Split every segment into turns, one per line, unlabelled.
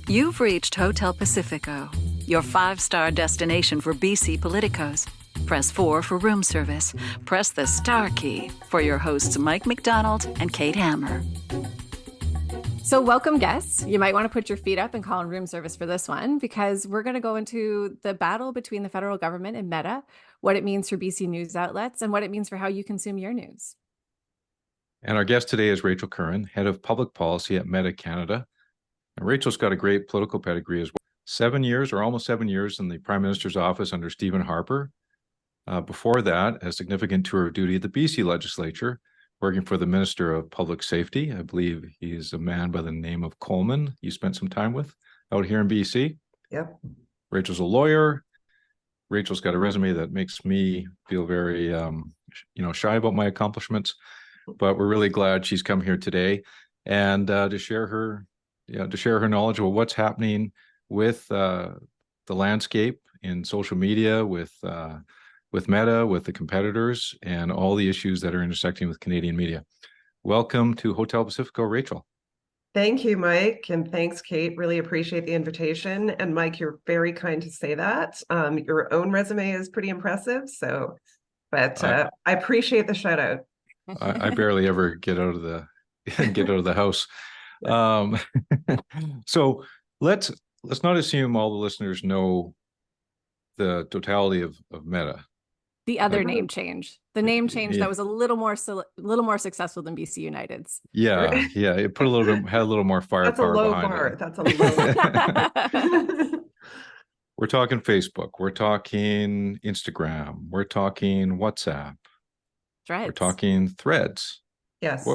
You've reached Hotel Pacifico, your 5-star destination for BC politicos. Press 4 for room service. Press the star key for your hosts Mike McDonald and Kate Hammer.
So welcome guests. You might want to put your feet up and call in room service for this one, because we're going to go into the battle between the federal government and Meta, what it means for BC news outlets, and what it means for how you consume your news.
And our guest today is Rachel Curran, Head of Public Policy at Meta Canada. And Rachel's got a great political pedigree as well. 7 years or almost 7 years in the Prime Minister's office under Stephen Harper. Before that, a significant tour of duty at the BC legislature, working for the Minister of Public Safety. I believe he's a man by the name of Coleman you spent some time with out here in BC.
Yep.
Rachel's a lawyer. Rachel's got a resume that makes me feel very shy about my accomplishments, but we're really glad she's come here today and to share her knowledge of what's happening with the landscape in social media, with Meta, with the competitors, and all the issues that are intersecting with Canadian media. Welcome to Hotel Pacifico, Rachel.
Thank you, Mike, and thanks, Kate. Really appreciate the invitation. And Mike, you're very kind to say that. Your own resume is pretty impressive, but I appreciate the shout out.
I barely ever get out of the house. So let's not assume all the listeners know the totality of Meta.
The other name change, the name change that was a little more successful than BC United's.
Yeah. It had a little more firepower behind it.
That's a low bar.
We're talking Facebook. We're talking Instagram. We're talking WhatsApp.
Threads.
We're talking Threads.
Yes.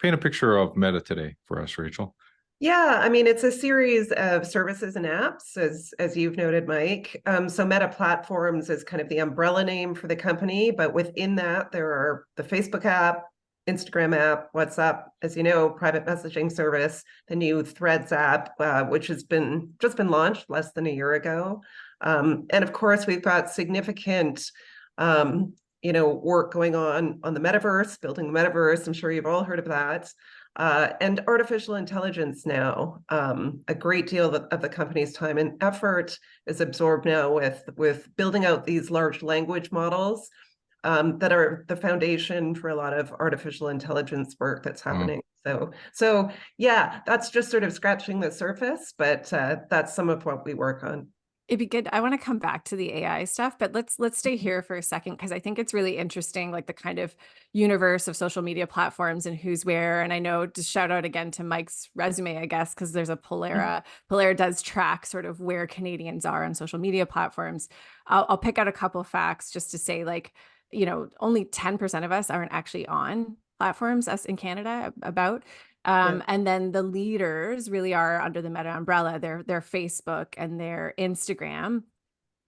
Paint a picture of Meta today for us, Rachel.
Yeah, I mean, it's a series of services and apps, as you've noted, Mike. So Meta Platforms is kind of the umbrella name for the company, but within that, there are the Facebook app, Instagram app, WhatsApp, as you know, private messaging service, the new Threads app, which has just been launched less than a year ago. And of course, we've got significant work going on the metaverse, building the metaverse. I'm sure you've all heard of that. And artificial intelligence now, a great deal of the company's time and effort is absorbed now with building out these large language models that are the foundation for a lot of artificial intelligence work that's happening. So yeah, that's just sort of scratching the surface, but that's some of what we work on.
It'd be good. I want to come back to the AI stuff, but let's stay here for a second, because I think it's really interesting, like the kind of universe of social media platforms and who's where. And I know, to shout out again to Mike's resume, I guess, because there's a Polera. Polera does track sort of where Canadians are on social media platforms. I'll pick out a couple of facts just to say, only 10% of us aren't actually on platforms, us in Canada, about. And then the leaders really are under the Meta umbrella. They're Facebook and their Instagram,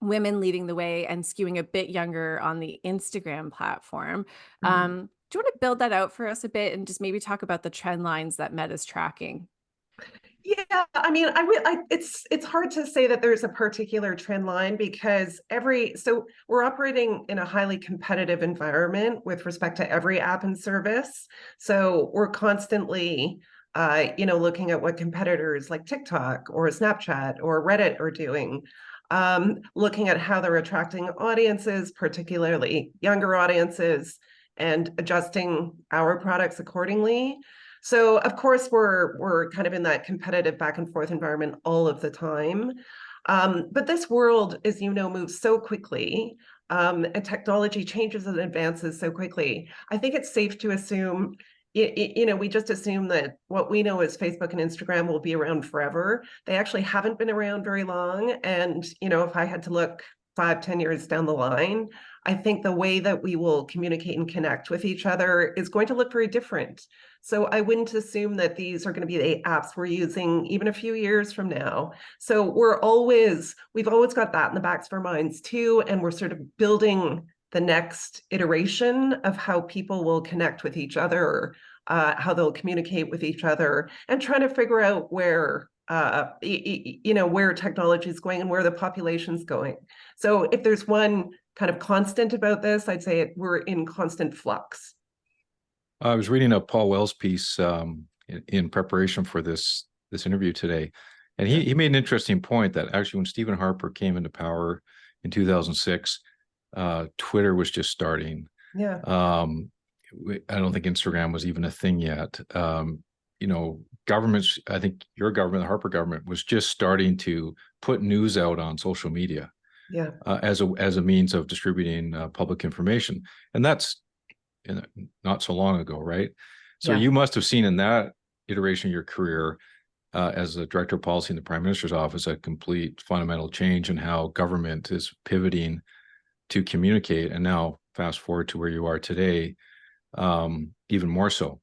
women leading the way and skewing a bit younger on the Instagram platform. Do you want to build that out for us a bit and just maybe talk about the trend lines that Meta's tracking?
Yeah, I mean, it's hard to say that there's a particular trend line, because so we're operating in a highly competitive environment with respect to every app and service. So we're constantly, looking at what competitors like TikTok or Snapchat or Reddit are doing, looking at how they're attracting audiences, particularly younger audiences, and adjusting our products accordingly. So of course, we're kind of in that competitive back and forth environment all of the time. But this world, as you know, moves so quickly, and technology changes and advances so quickly. I think it's safe to assume, we just assume that what we know as Facebook and Instagram will be around forever. They actually haven't been around very long. And, if I had to look 5-10 years down the line, I think the way that we will communicate and connect with each other is going to look very different. So I wouldn't assume that these are going to be the apps we're using even a few years from now. So we've always got that in the backs of our minds too. And we're sort of building the next iteration of how people will connect with each other, how they'll communicate with each other, and trying to figure out where technology is going and where the population's going. So if there's one kind of constant about this, I'd say we're in constant flux.
I was reading a Paul Wells piece in preparation for this interview today, And he made an interesting point that actually when Stephen Harper came into power in 2006, Twitter was just starting.
Yeah.
I don't think Instagram was even a thing yet. Governments, I think your government, the Harper government, was just starting to put news out on social media.
Yeah.
As a means of distributing public information. And that's not so long ago, right? So you must have seen in that iteration of your career as a director of policy in the Prime Minister's office, a complete fundamental change in how government is pivoting to communicate. And now fast forward to where you are today, even more so.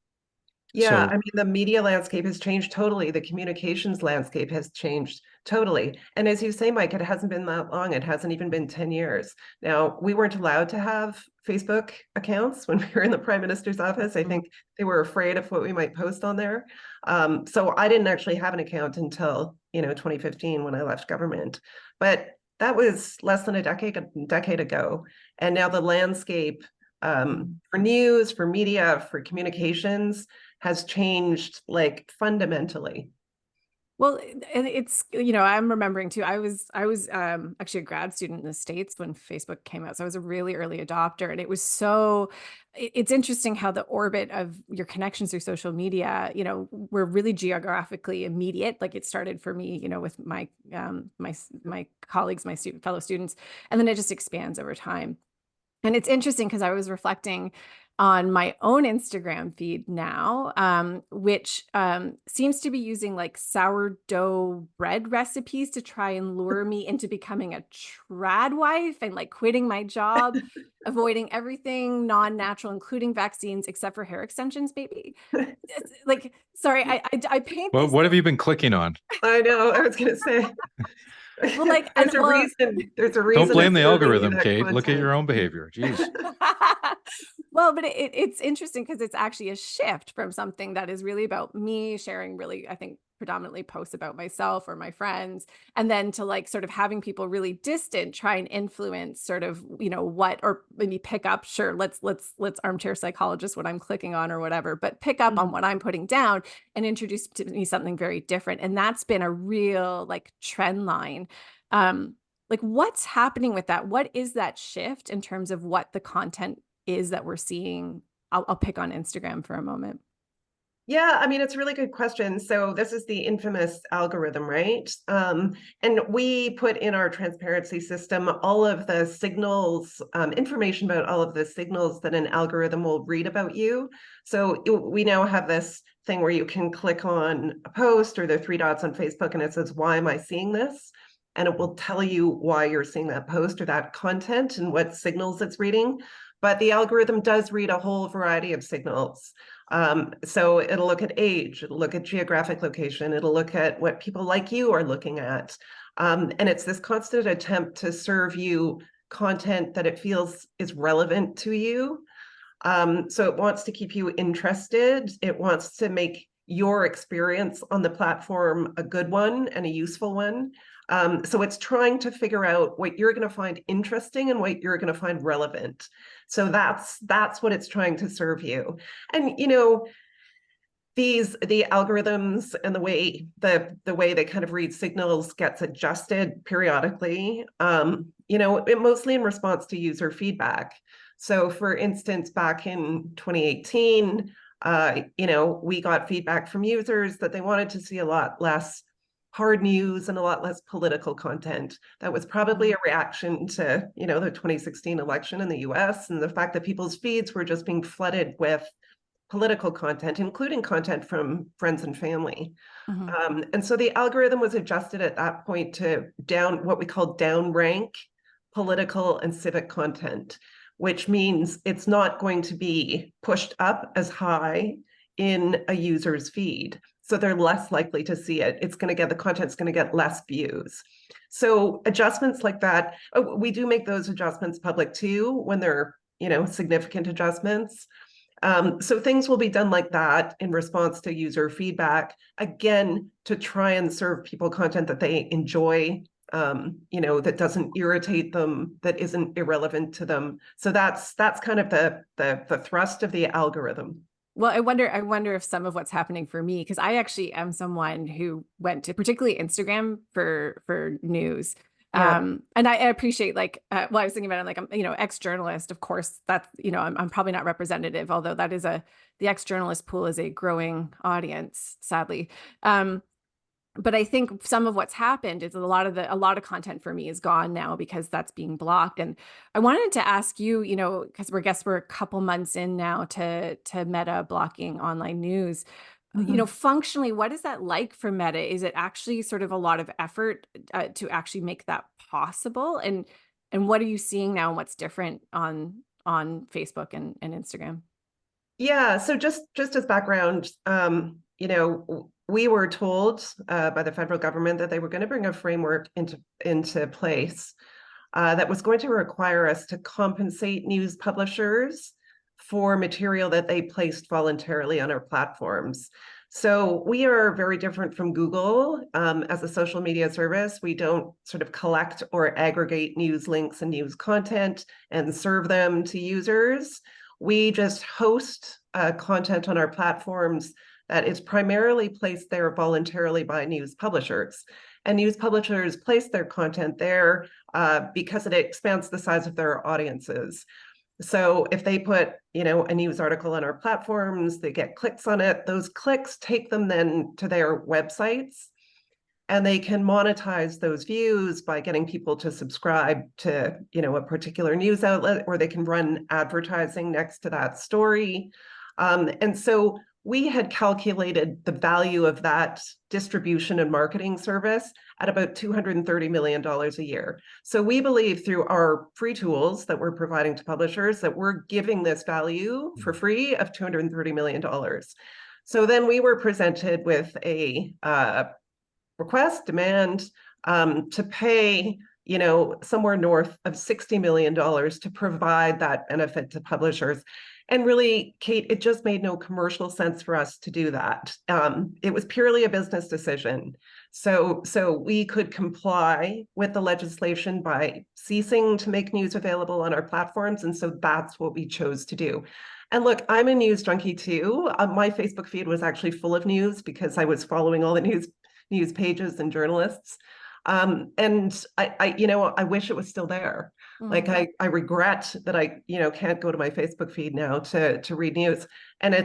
Yeah, I mean, the media landscape has changed totally. The communications landscape has changed totally. And as you say, Mike, it hasn't been that long. It hasn't even been 10 years. Now, we weren't allowed to have Facebook accounts when we were in the Prime Minister's office. I think they were afraid of what we might post on there. So I didn't actually have an account until, 2015 when I left government. But that was less than a decade ago. And now the landscape for news, for media, for communications has changed like fundamentally.
Well, and it's, I'm remembering too, I was actually a grad student in the States when Facebook came out. So I was a really early adopter, and it was it's interesting how the orbit of your connections through social media, were really geographically immediate. Like it started for me, with my colleagues, my fellow students, and then it just expands over time. And it's interesting because I was reflecting on my own Instagram feed now, which seems to be using like sourdough bread recipes to try and lure me into becoming a trad wife and like quitting my job, avoiding everything non-natural, including vaccines, except for hair extensions, baby. It's like, sorry, I paint.
Well, what have you been clicking on?
I know, I was going to say.
Well, like,
there's a reason.
Don't blame the algorithm, Kate. Content. Look at your own behavior. Jeez.
Well, but it's interesting because it's actually a shift from something that is really about me sharing really, I think, predominantly posts about myself or my friends, and then to like sort of having people really distant try and influence sort of, what, or maybe pick up, sure, let's armchair psychologist what I'm clicking on or whatever, but pick up on what I'm putting down and introduce to me something very different. And that's been a real like trend line. Like what's happening with that? What is that shift in terms of what the content is that we're seeing? I'll pick on Instagram for a moment.
Yeah, I mean, it's a really good question. So this is the infamous algorithm, right? And we put in our transparency system all of the signals, information about all of the signals that an algorithm will read about you. So we now have this thing where you can click on a post or the three dots on Facebook and it says, why am I seeing this? And it will tell you why you're seeing that post or that content and what signals it's reading. But the algorithm does read a whole variety of signals. So it'll look at age, it'll look at geographic location, it'll look at what people like you are looking at. And it's this constant attempt to serve you content that it feels is relevant to you. So it wants to keep you interested. It wants to make your experience on the platform a good one and a useful one. So it's trying to figure out what you're going to find interesting and what you're going to find relevant. So that's what it's trying to serve you. And the algorithms and the way they kind of read signals gets adjusted periodically. It mostly in response to user feedback. So for instance, back in 2018, we got feedback from users that they wanted to see a lot less hard news and a lot less political content. That was probably a reaction to, the 2016 election in the US and the fact that people's feeds were just being flooded with political content, including content from friends and family. And so the algorithm was adjusted at that point to what we call downrank political and civic content, which means it's not going to be pushed up as high in a user's feed. So they're less likely to see it. The content's going to get less views. So adjustments like that, we do make those adjustments public too when they're, significant adjustments. So things will be done like that in response to user feedback, again, to try and serve people content that they enjoy, that doesn't irritate them, that isn't irrelevant to them. So that's kind of the thrust of the algorithm.
Well, I wonder if some of what's happening for me, because I actually am someone who went to particularly Instagram for news.
Yeah.
And I appreciate well, I was thinking about it, I'm, ex-journalist, of course, that's, I'm probably not representative, although the ex-journalist pool is a growing audience, sadly. But I think some of what's happened is a lot of content for me is gone now because that's being blocked. And I wanted to ask you, because we're a couple months in now to Meta blocking online news. Functionally, what is that like for Meta? Is it actually sort of a lot of effort to actually make that possible? And what are you seeing now and what's different on Facebook and Instagram?
Yeah, so just as background, we were told by the federal government that they were going to bring a framework into place that was going to require us to compensate news publishers for material that they placed voluntarily on our platforms. So we are very different from Google as a social media service. We don't sort of collect or aggregate news links and news content and serve them to users. We just host content on our platforms that is primarily placed there voluntarily by news publishers. And news publishers place their content there because it expands the size of their audiences. So if they put, a news article on our platforms, they get clicks on it. Those clicks take them then to their websites, and they can monetize those views by getting people to subscribe to, a particular news outlet, or they can run advertising next to that story. And so we had calculated the value of that distribution and marketing service at about $230 million a year. So we believe through our free tools that we're providing to publishers that we're giving this value for free of $230 million. So then we were presented with a demand to pay, somewhere north of $60 million to provide that benefit to publishers. And really, Kate, it just made no commercial sense for us to do that. It was purely a business decision. So we could comply with the legislation by ceasing to make news available on our platforms. And so that's what we chose to do. And look, I'm a news junkie too. My Facebook feed was actually full of news because I was following all the news pages and journalists. And I wish it was still there. Like I regret that I, can't go to my Facebook feed now to read news. And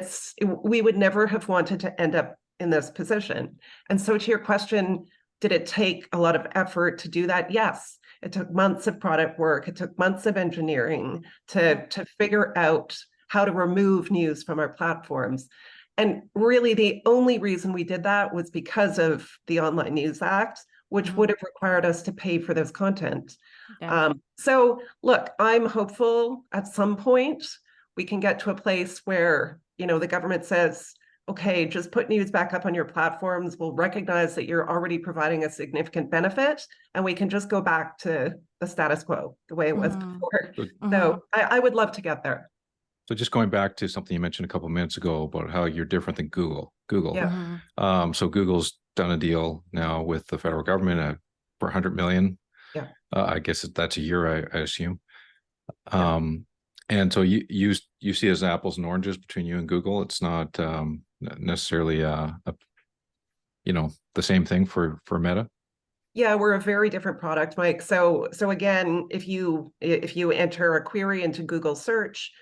we would never have wanted to end up in this position. And so to your question, did it take a lot of effort to do that? Yes. It took months of product work. It took months of engineering to figure out how to remove news from our platforms. And really the only reason we did that was because of the Online News Act, which would have required us to pay for this content.
Yeah.
So look, I'm hopeful at some point we can get to a place where, the government says, okay, just put news back up on your platforms. We'll recognize that you're already providing a significant benefit, and we can just go back to the status quo, the way it was before. So I would love to get there.
So just going back to something you mentioned a couple of minutes ago about how you're different than Google.
Yeah.
So Google's done a deal now with the federal government for 100 million.
Yeah.
I guess that's a year, I assume. And so you see it as apples and oranges between you and Google. It's not necessarily the same thing for Meta.
Yeah, we're a very different product, Mike. So again, if you enter a query into Google search,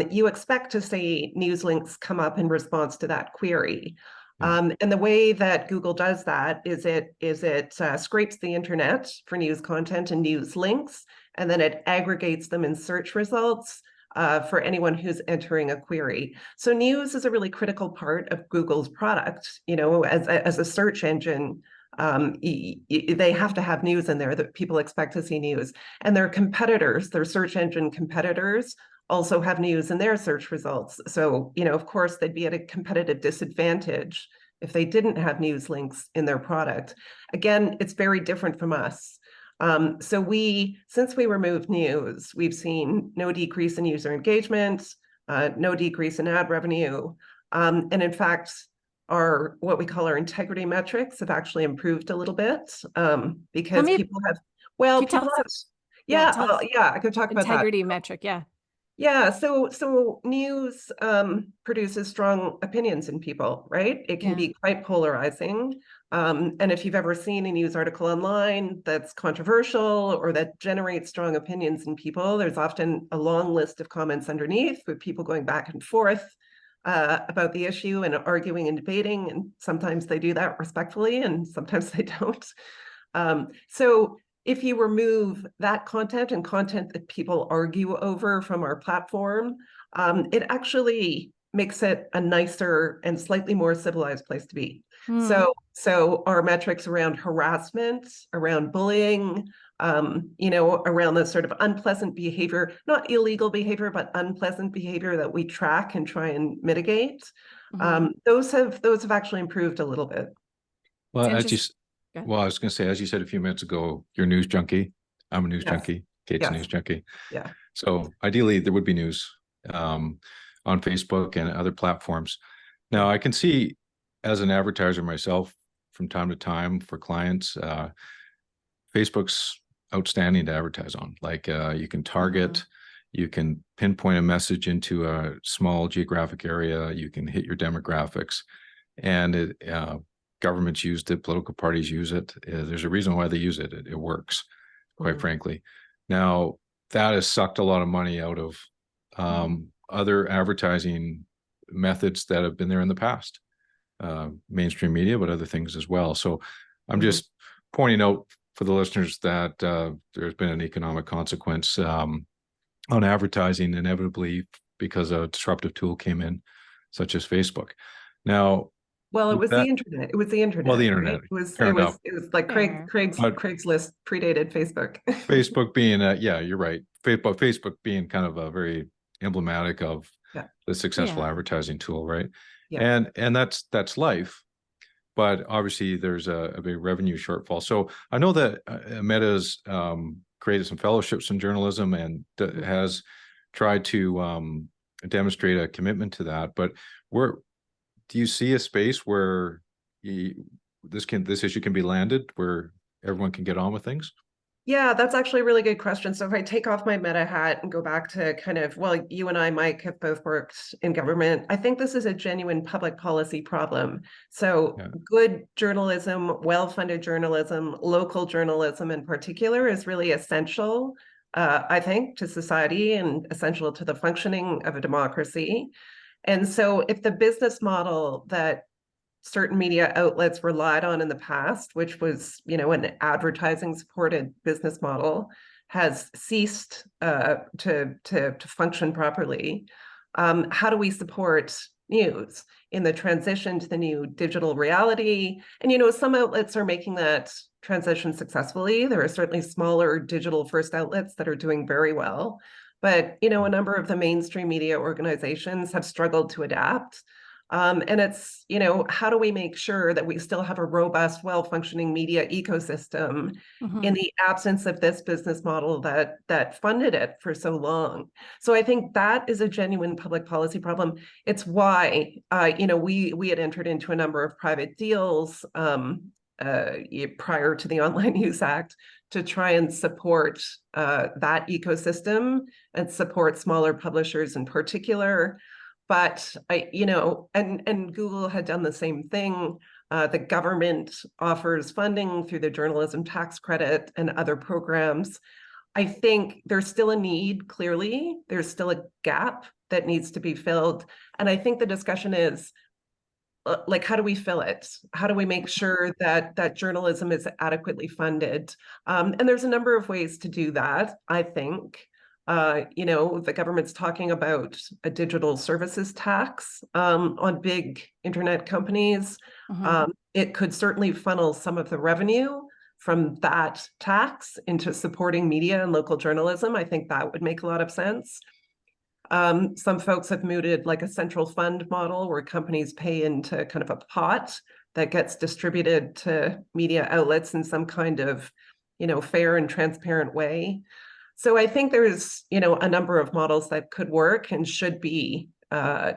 you expect to see news links come up in response to that query. And the way that Google does that is it scrapes the internet for news content and news links, and then it aggregates them in search results for anyone who's entering a query. So news is a really critical part of Google's product. As a search engine, they have to have news in there that people expect to see news. And their competitors, their search engine competitors, also have news in their search results. So, of course, they'd be at a competitive disadvantage if they didn't have news links in their product. Again, it's very different from us. So since we removed news, we've seen no decrease in user engagement, no decrease in ad revenue. And in fact, what we call our integrity metrics have actually improved a little bit because people have, I could talk about that.
Integrity metric, yeah.
Yeah, so news produces strong opinions in people, right? It can
Yeah.
be quite polarizing. And if you've ever seen a news article online that's controversial or that generates strong opinions in people, there's often a long list of comments underneath with people going back and forth about the issue and arguing and debating. And sometimes they do that respectfully, and sometimes they don't. So if you remove that content and content that people argue over from our platform, it actually makes it a nicer and slightly more civilized place to be. So our metrics around harassment, around bullying, around the sort of unpleasant behavior, not illegal behavior, but unpleasant behavior that we track and try and mitigate, those have actually improved a little bit.
Well,
Yeah.
well, I was going to say, as you said a few minutes ago, you're a news junkie. I'm a news junkie. Kate's a news junkie.
Yeah.
So ideally, there would be news on Facebook and other platforms. Now, I can see as an advertiser myself from time to time for clients, Facebook's outstanding to advertise on. Like you can target, you can pinpoint a message into a small geographic area, you can hit your demographics, and governments used it, political parties use it. There's a reason why they use it. It works, quite frankly. Now, that has sucked a lot of money out of other advertising methods that have been there in the past, mainstream media, but other things as well. So I'm just pointing out for the listeners that there's been an economic consequence on advertising inevitably because a disruptive tool came in, such as Facebook. Now,
well, it was the internet. It was the internet.
Well, the internet.
Right? It was like
Fair.
Craigslist predated Facebook.
Facebook being, yeah, you're right. Facebook being kind of a very emblematic of the successful advertising tool, right? Yeah. And that's life. But obviously, there's a big revenue shortfall. So I know that Meta's created some fellowships in journalism and has tried to demonstrate a commitment to that. But do you see a space where this issue can be landed, where everyone can get on with things?
Yeah, that's actually a really good question. So if I take off my Meta hat and go back to kind of, well, you and I, Mike, have both worked in government. I think this is a genuine public policy problem. So good journalism, well-funded journalism, local journalism in particular is really essential, I think, to society and essential to the functioning of a democracy. And so if the business model that certain media outlets relied on in the past, which was, an advertising supported business model, has ceased to function properly, how do we support news in the transition to the new digital reality? And, some outlets are making that transition successfully. There are certainly smaller digital first outlets that are doing very well. But, a number of the mainstream media organizations have struggled to adapt. And it's, how do we make sure that we still have a robust, well-functioning media ecosystem in the absence of this business model that funded it for so long? So I think that is a genuine public policy problem. It's why, we had entered into a number of private deals prior to the Online Use Act to try and support that ecosystem and support smaller publishers in particular. But and Google had done the same thing. The government offers funding through the journalism tax credit and other programs. I think there's still a need, clearly. There's still a gap that needs to be filled. And I think the discussion is, how do we fill it? How do we make sure that journalism is adequately funded? And there's a number of ways to do that, I think. The government's talking about a digital services tax on big internet companies. It could certainly funnel some of the revenue from that tax into supporting media and local journalism. I think that would make a lot of sense. Some folks have mooted like a central fund model where companies pay into kind of a pot that gets distributed to media outlets in some kind of, fair and transparent way. So I think there's, a number of models that could work and should be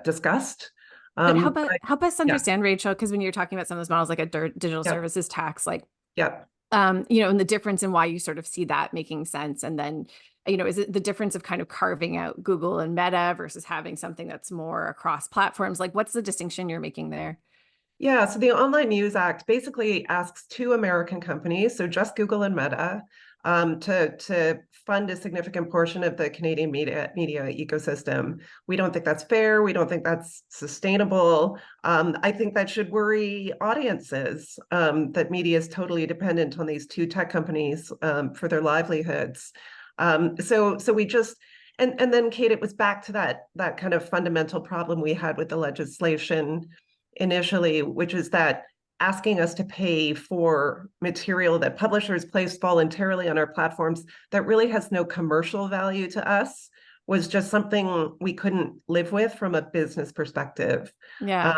discussed.
But help us understand, Rachel, because when you're talking about some of those models, like a digital services tax, and the difference in why you sort of see that making sense, and then is it the difference of kind of carving out Google and Meta versus having something that's more across platforms? Like, what's the distinction you're making there?
Yeah, so the Online News Act basically asks two American companies, so just Google and Meta, to fund a significant portion of the Canadian media ecosystem. We don't think that's fair. We don't think that's sustainable. I think that should worry audiences, that media is totally dependent on these two tech companies for their livelihoods. So we just and then, Kate, it was back to that kind of fundamental problem we had with the legislation initially, which is that asking us to pay for material that publishers place voluntarily on our platforms that really has no commercial value to us was just something we couldn't live with from a business perspective.
Yeah.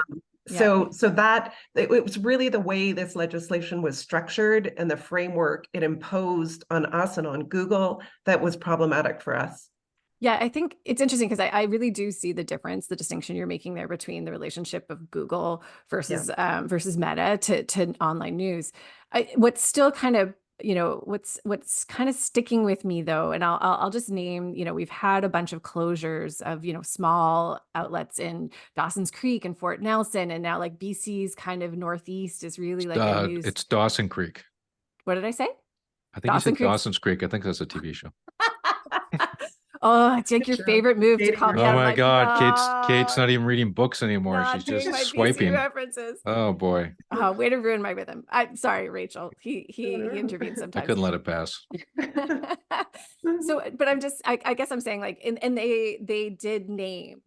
So that it was really the way this legislation was structured and the framework it imposed on us and on Google that was problematic for us.
Yeah, I think it's interesting because I really do see the difference, the distinction you're making there between the relationship of Google versus versus Meta to online news. What's still kind of what's kind of sticking with me though, and I'll just name, we've had a bunch of closures of small outlets in Dawson's Creek and Fort Nelson, and now like BC's kind of northeast is really like a news.
It's Dawson Creek.
What did I say?
I think you said Dawson's Creek. I think that's a TV show.
Oh, it's like your favorite move to call me out.
Oh my God, Kate's not even reading books anymore. She's just swiping
references.
Oh boy.
Oh, way to ruin my rhythm. I'm sorry, Rachel. He intervened sometimes.
I couldn't let it pass.
So, but I guess I'm saying like, and they did name,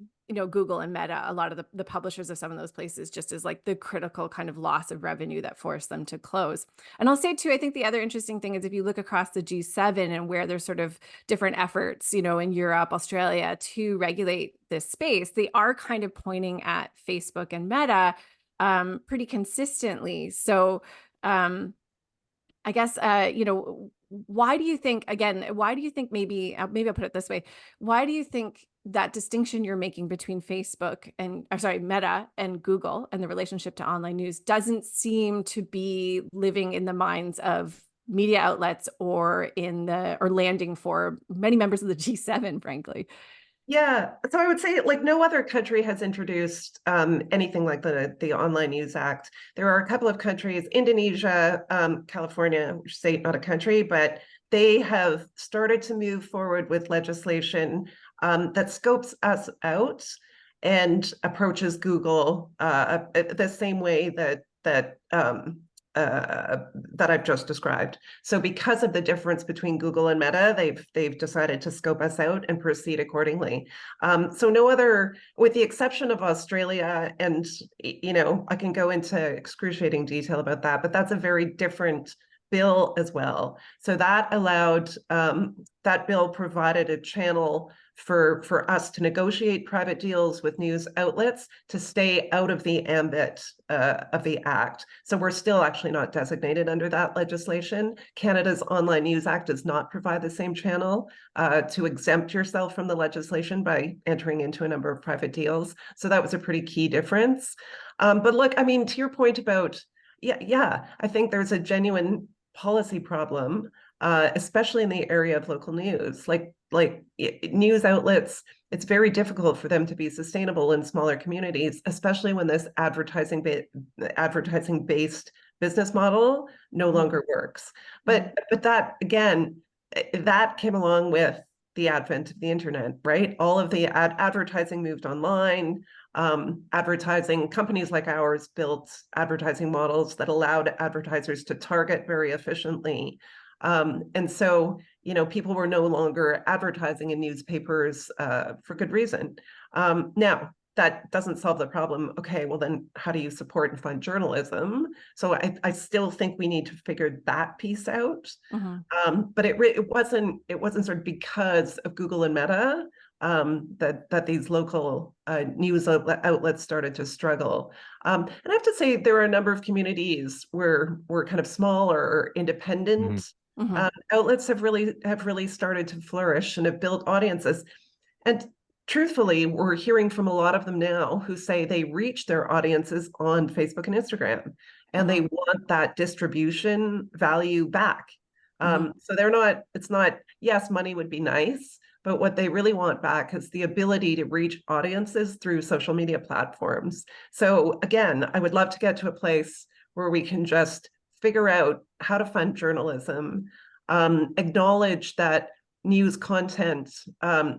Google and Meta, a lot of the publishers of some of those places, just as like the critical kind of loss of revenue that forced them to close. And I'll say too, I think the other interesting thing is if you look across the G7 and where there's sort of different efforts, in Europe, Australia to regulate this space, they are kind of pointing at Facebook and Meta pretty consistently. So I guess, why do you think, maybe I'll put it this way, why do you think that distinction you're making between Meta and Google and the relationship to online news doesn't seem to be living in the minds of media outlets or landing for many members of the G7, frankly?
Yeah, so I would say like no other country has introduced anything like the Online News Act. There are a couple of countries, Indonesia, California, which is not a country, but they have started to move forward with legislation that scopes us out and approaches Google the same way that I've just described. So because of the difference between Google and Meta, they've decided to scope us out and proceed accordingly. So no other, with the exception of Australia, and I can go into excruciating detail about that, but that's a very different bill as well. So that allowed, that bill provided a channel for us to negotiate private deals with news outlets to stay out of the ambit of the act. So we're still actually not designated under that legislation. Canada's Online News Act does not provide the same channel to exempt yourself from the legislation by entering into a number of private deals. So that was a pretty key difference. But look, I mean, to your point about, I think there's a genuine policy problem, especially in the area of local news. Like news outlets, it's very difficult for them to be sustainable in smaller communities, especially when this advertising-based business model no longer works. But that, again, that came along with the advent of the internet, right? All of the advertising moved online. Advertising companies like ours built advertising models that allowed advertisers to target very efficiently. And so, people were no longer advertising in newspapers for good reason. Now, that doesn't solve the problem. Okay, well then how do you support and fund journalism? So I still think we need to figure that piece out. But it wasn't sort of because of Google and Meta that these local news outlets started to struggle. And I have to say there are a number of communities where we're kind of small or independent outlets have really started to flourish and have built audiences. And truthfully, we're hearing from a lot of them now who say they reach their audiences on Facebook and Instagram, and they want that distribution value back. So it's not, yes, money would be nice, but what they really want back is the ability to reach audiences through social media platforms. So again, I would love to get to a place where we can just figure out how to fund journalism, acknowledge that news content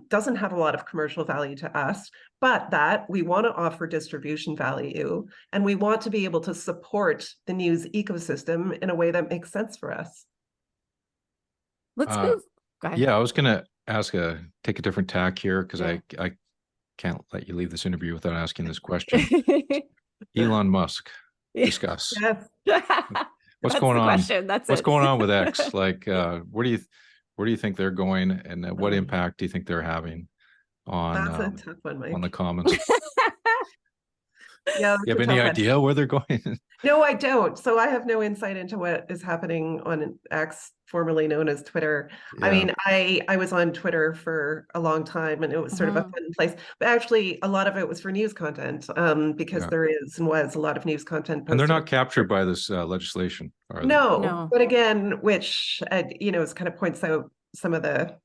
doesn't have a lot of commercial value to us, but that we want to offer distribution value, and we want to be able to support the news ecosystem in a way that makes sense for us.
Let's move. Go ahead.
Yeah, I was going to take a different tack here because
Yeah.
I can't let you leave this interview without asking this question. Elon Musk, discuss.
Yes.
What's
That's
going
the
on?
question. That's
What's
it.
going on with X? Like, where do you think they're going, and what impact do you think they're having on
That's a tough one, Mike.
on the commons?
Yeah,
You have any idea where they're going?
No, I don't. So I have no insight into what is happening on X, formerly known as Twitter. I mean, I was on Twitter for a long time, and it was sort of a fun place. But actually, a lot of it was for news content, because there is and was a lot of news content posted.
And they're not captured by this legislation, are they?
No, but again, which is kind of points out some of the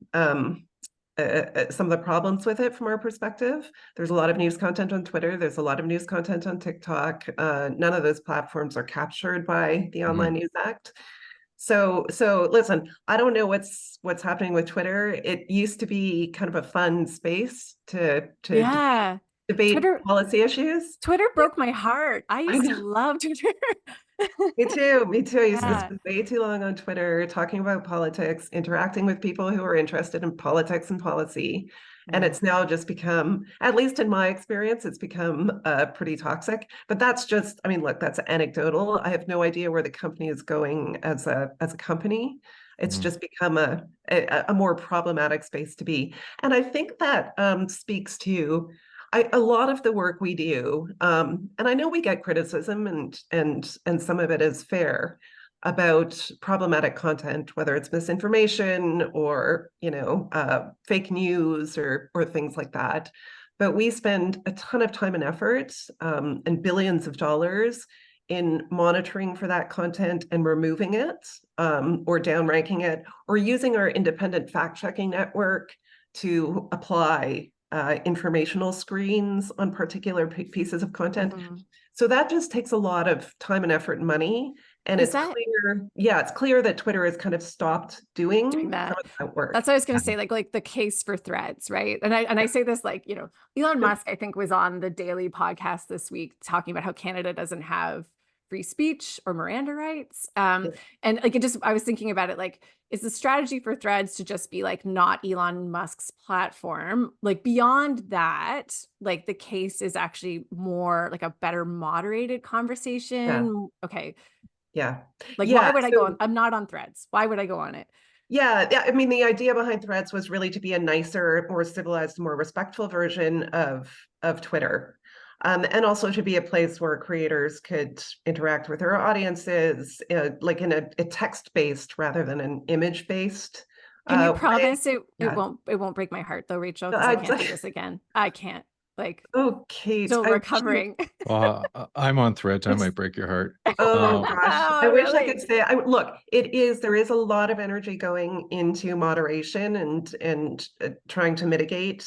problems with it from our perspective. There's a lot of news content on Twitter. There's a lot of news content on TikTok. None of those platforms are captured by the Online News Act. So listen, I don't know what's happening with Twitter. It used to be kind of a fun space to debate policy issues.
Twitter broke my heart. I used to love Twitter.
Me too. I used to spend way too long on Twitter talking about politics, interacting with people who are interested in politics and policy. And it's now just become, at least in my experience, it's become pretty toxic. But that's just, I mean, look, that's anecdotal. I have no idea where the company is going as a company. It's just become a more problematic space to be. And I think that speaks to a lot of the work we do, and I know we get criticism, and some of it is fair, about problematic content, whether it's misinformation or fake news or things like that. But we spend a ton of time and effort, and billions of dollars in monitoring for that content and removing it, or downranking it, or using our independent fact-checking network to apply informational screens on particular pieces of content. So that just takes a lot of time and effort and money. And it's clear that Twitter has kind of stopped doing that work.
That's what I was going to say, like the case for Threads, right? And I say this, like, Elon Musk, I think, was on the Daily podcast this week talking about how Canada doesn't have free speech or Miranda rights. And like, I was thinking about it, like, is the strategy for Threads to just be like not Elon Musk's platform? Like, beyond that, like, the case is actually more like a better moderated conversation. Okay.
Yeah.
Like, why would I go on? I'm not on Threads. Why would I go on it?
Yeah. I mean, the idea behind Threads was really to be a nicer, more civilized, more respectful version of Twitter. And also to be a place where creators could interact with their audiences, like in a text-based rather than an image-based.
Can you promise it won't break my heart though, Rachel? Because I can't do this again. I can't. Like,
okay,
still recovering.
Well, I'm on Threads. I might break your heart.
Oh gosh, I wish I could say. Look, there is a lot of energy going into moderation and trying to mitigate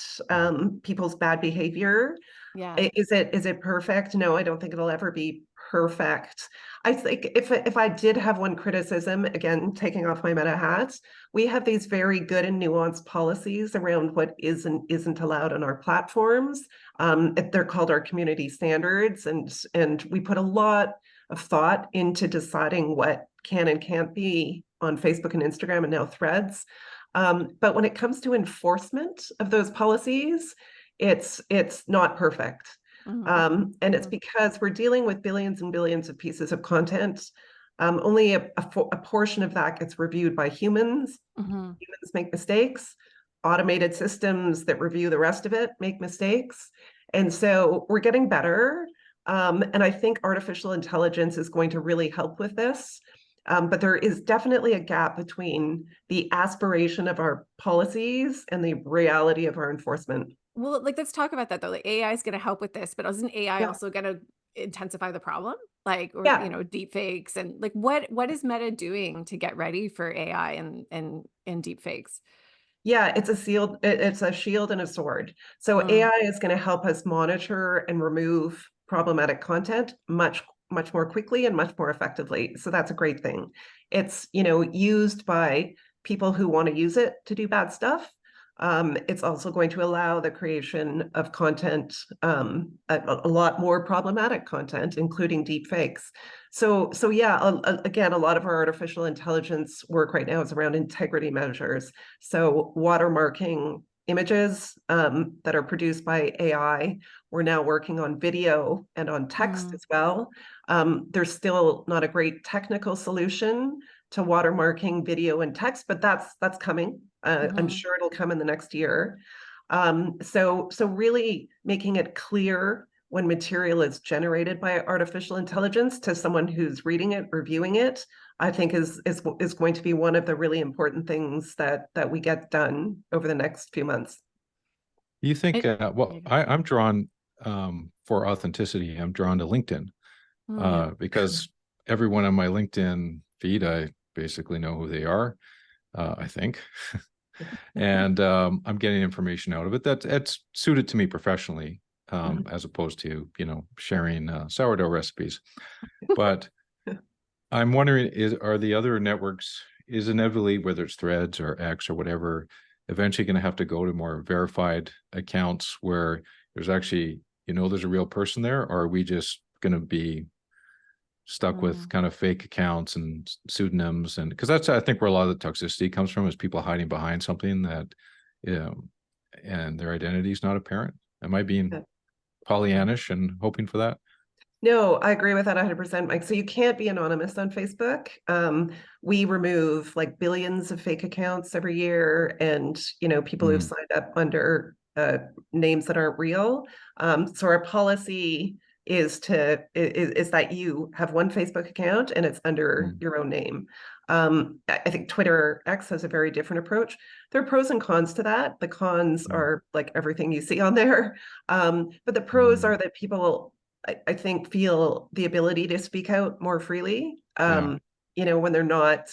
people's bad behavior.
Yeah.
Is it perfect? No, I don't think it'll ever be perfect. I think if I did have one criticism, again, taking off my meta hats, we have these very good and nuanced policies around what is and isn't allowed on our platforms. They're called our community standards, and we put a lot of thought into deciding what can and can't be on Facebook and Instagram and now Threads. But when it comes to enforcement of those policies, it's not perfect. And it's because we're dealing with billions and billions of pieces of content. Only a portion of that gets reviewed by humans. Humans make mistakes. Automated systems that review the rest of it make mistakes. And so we're getting better. And I think artificial intelligence is going to really help with this. But there is definitely a gap between the aspiration of our policies and the reality of our enforcement.
Well, like, let's talk about that though. Like, AI is going to help with this, but isn't AI
Yeah.
also going to intensify the problem? Like, or
Yeah.
deep fakes and like, what is Meta doing to get ready for AI and deep fakes?
Yeah, it's a shield and a sword. So
Mm,
AI is going to help us monitor and remove problematic content much more quickly and much more effectively. So that's a great thing. It's, used by people who want to use it to do bad stuff. It's also going to allow the creation of content, a lot more problematic content, including deep fakes. So yeah, again, a lot of our artificial intelligence work right now is around integrity measures. So watermarking images that are produced by AI. We're now working on video and on text
mm,
as well. There's still not a great technical solution to watermarking video and text, but that's coming. I'm
mhm,
sure it'll come in the next year. So really making it clear when material is generated by artificial intelligence to someone who's reading it or viewing it, I think is going to be one of the really important things that we get done over the next few months.
You think,
It,
well, I'm drawn for authenticity. I'm drawn to LinkedIn
mm,
because everyone on my LinkedIn feed, I basically know who they are, I think. And I'm getting information out of it that's suited to me professionally, as opposed to, sharing sourdough recipes. But I'm wondering, are the other networks, is inevitably, whether it's Threads or X or whatever, eventually going to have to go to more verified accounts where there's actually, there's a real person there, or are we just going to be stuck with
mm.
kind of fake accounts and pseudonyms? And because that's, I think, where a lot of the toxicity comes from, is people hiding behind something that, and their identity is not apparent. Am I being Pollyannish and hoping for that?
No, I agree with that 100%, Mike. So you can't be anonymous on Facebook. We remove like billions of fake accounts every year, and people who've
Mm,
signed up under names that aren't real. So our policy is that you have one Facebook account and it's under
mm,
your own name. I think Twitter X has a very different approach. There are pros and cons to that. The cons
mm,
are like everything you see on there, but the pros
mm.
are that people I think feel the ability to speak out more freely.
Yeah.
When they're not,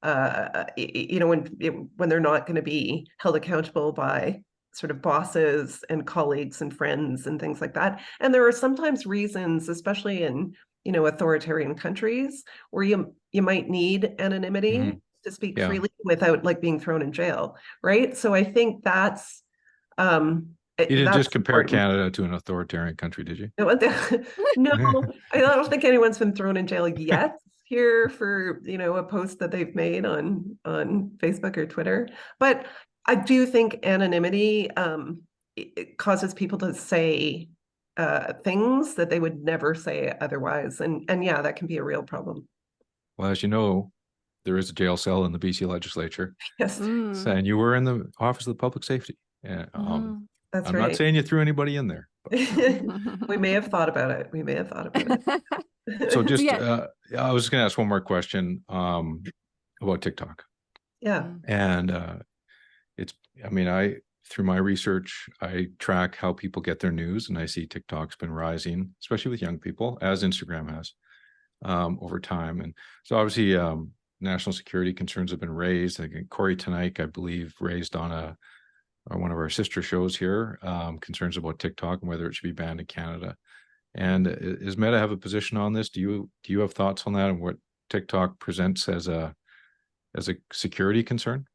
when they're not going to be held accountable by sort of bosses and colleagues and friends and things like that. And there are sometimes reasons, especially in authoritarian countries, where you might need anonymity
Mhm.
to speak
Yeah.
freely without like being thrown in jail, right? So I think um,
You didn't just
that's
compare
important.
Canada to an authoritarian country, did you?
No, I don't think anyone's been thrown in jail yet here for, a post that they've made on Facebook or Twitter. But I do think anonymity it causes people to say things that they would never say otherwise. And yeah, that can be a real problem.
Well, as you know, there is a jail cell in the BC legislature,
Yes,
Mm,
and you were in the Office of Public Safety. And
mhm.
that's
I'm not
right.
saying you threw anybody in there, but
We may have thought about it. We may have thought about
so
it.
So
just
yeah.
I was going to ask one more question about TikTok,
Yeah.
Mm,
and it's, I mean, I through my research, I track how people get their news, and I see TikTok's been rising, especially with young people, as Instagram has, over time. And so obviously, national security concerns have been raised. I think Corey tonight, I believe, raised on one of our sister shows here, concerns about TikTok and whether it should be banned in Canada. And is Meta have a position on this? Do you have thoughts on that and what TikTok presents as a security concern?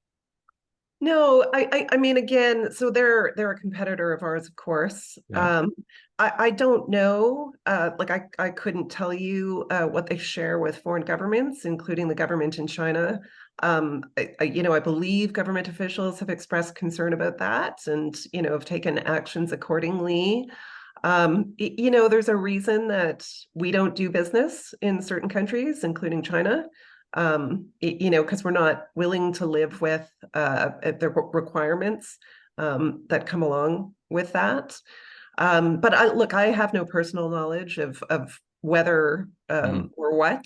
No, I mean, again, so they're a competitor of ours, of course.
Yeah.
I don't know. Like I couldn't tell you what they share with foreign governments, including the government in China. I believe government officials have expressed concern about that, and have taken actions accordingly. There's a reason that we don't do business in certain countries, including China, because we're not willing to live with the requirements that come along with that. But I have no personal knowledge of whether or what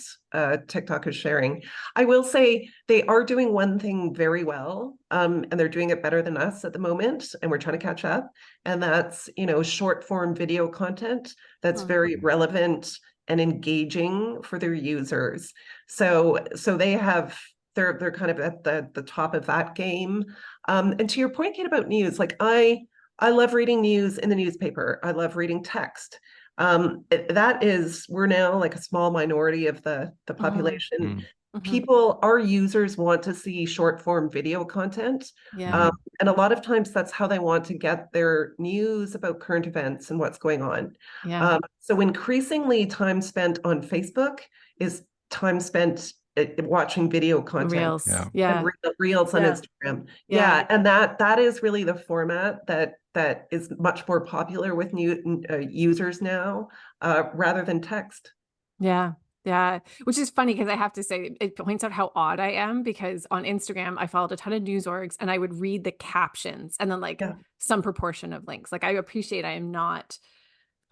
TikTok is sharing. I will say they are doing one thing very well, and they're doing it better than us at the moment, and we're trying to catch up. And that's, short form video content that's very relevant and engaging for their users. So they're kind of at the top of that game. And to your point, Kate, about news, like I love reading news in the newspaper. I love reading text. We're now like a small minority of the population. People, our users want to see short form video content.
Yeah.
And a lot of times that's how they want to get their news about current events and what's going on.
Yeah.
So increasingly time spent on Facebook is time spent watching video content.
Reels.
Yeah.
Yeah.
And reels on Instagram.
Yeah.
And that is really the format that is much more popular with new users now, rather than text.
Yeah. Yeah. Which is funny because I have to say it points out how odd I am, because on Instagram I followed a ton of news orgs and I would read the captions and then some proportion of links. Like I appreciate I'm not